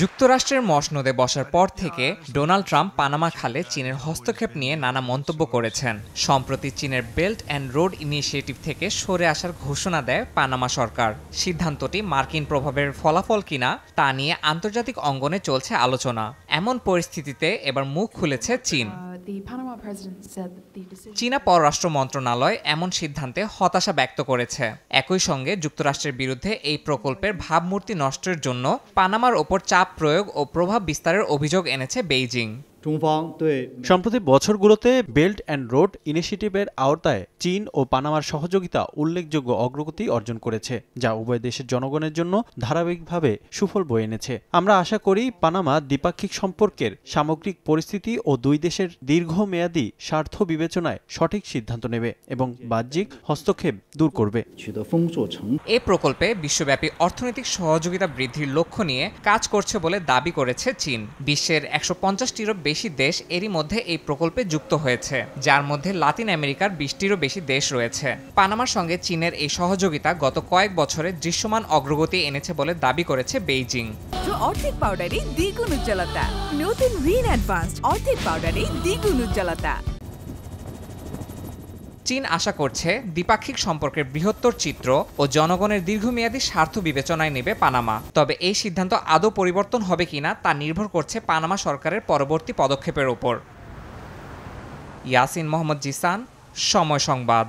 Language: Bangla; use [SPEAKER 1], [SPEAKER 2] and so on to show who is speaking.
[SPEAKER 1] যুক্তরাষ্ট্রের মসনদে বসার পর থেকে ডোনাল্ড ট্রাম্প পানামা খালে চীনের হস্তক্ষেপ নিয়ে নানা মন্তব্য করেছেন। সম্প্রতি চীনের বেল্ট অ্যান্ড রোড ইনিশিয়েটিভ থেকে সরে আসার ঘোষণা দেয় পানামা সরকার। সিদ্ধান্তটি মার্কিন প্রভাবের ফলাফল কিনা তা নিয়ে আন্তর্জাতিক অঙ্গনে চলছে আলোচনা। এমন পরিস্থিতিতে এবার মুখ খুলেছে চীন। চীনা পররাষ্ট্র মন্ত্রণালয় এমন সিদ্ধান্তে হতাশা ব্যক্ত করেছে। একই সঙ্গে যুক্তরাষ্ট্রের বিরুদ্ধে এই প্রকল্পের ভাবমূর্তি নষ্টের জন্য পানামার ওপর চাপ প্রয়োগ ও প্রভাব বিস্তারের অভিযোগ এনেছে বেইজিং।
[SPEAKER 2] সম্প্রতি বছরগুলোতে বেল্ট অ্যান্ড রোড ইনিশিয়েটিভের আওতায় চীন ও পানামার সহযোগিতা উল্লেখযোগ্য অগ্রগতি অর্জন করেছে, যা উভয় দেশের জনগণের জন্য ধারাবাহিকভাবে সুফল বয়ে এনেছে। আমরা আশা করি পানামা দ্বিপাক্ষিক সম্পর্কের সামগ্রিক পরিস্থিতি ও দুই দেশের দীর্ঘমেয়াদী স্বার্থ বিবেচনায় সঠিক সিদ্ধান্ত নেবে এবং বাহ্যিক হস্তক্ষেপ দূর করবে।
[SPEAKER 1] এ প্রকল্পে বিশ্বব্যাপী অর্থনৈতিক সহযোগিতা বৃদ্ধির লক্ষ্য নিয়ে কাজ করছে বলে দাবি করেছে চীন। বিশ্বের ১৫০টিরও বেশি দেশ এরই মধ্যে এই প্রকল্পে যুক্ত হয়েছে, যার মধ্যে লাতিন আমেরিকার ২০টিরও বেশি দেশ রয়েছে। পানামার সঙ্গে চীনের এই সহযোগিতা গত কয়েক বছরে দৃশ্যমান অগ্রগতি এনেছে বলে দাবি করেছে বেইজিং।
[SPEAKER 3] অর্ধেক পাউডারে দ্বিগুণ উজ্জ্বলতা, নতুন রিন অ্যাডভান্সড অর্ধেক পাউডারে দ্বিগুণ উজ্জ্বলতা।
[SPEAKER 1] চীন আশা করছে দ্বিপাক্ষিক সম্পর্কের বৃহত্তর চিত্র ও জনগণের দীর্ঘমেয়াদী স্বার্থ বিবেচনায় নেবে পানামা। তবে এই সিদ্ধান্ত আদৌ পরিবর্তন হবে কিনা তা নির্ভর করছে পানামা সরকারের পরবর্তী পদক্ষেপের ওপর। ইয়াসিন মোহাম্মদ জিসান, সময় সংবাদ।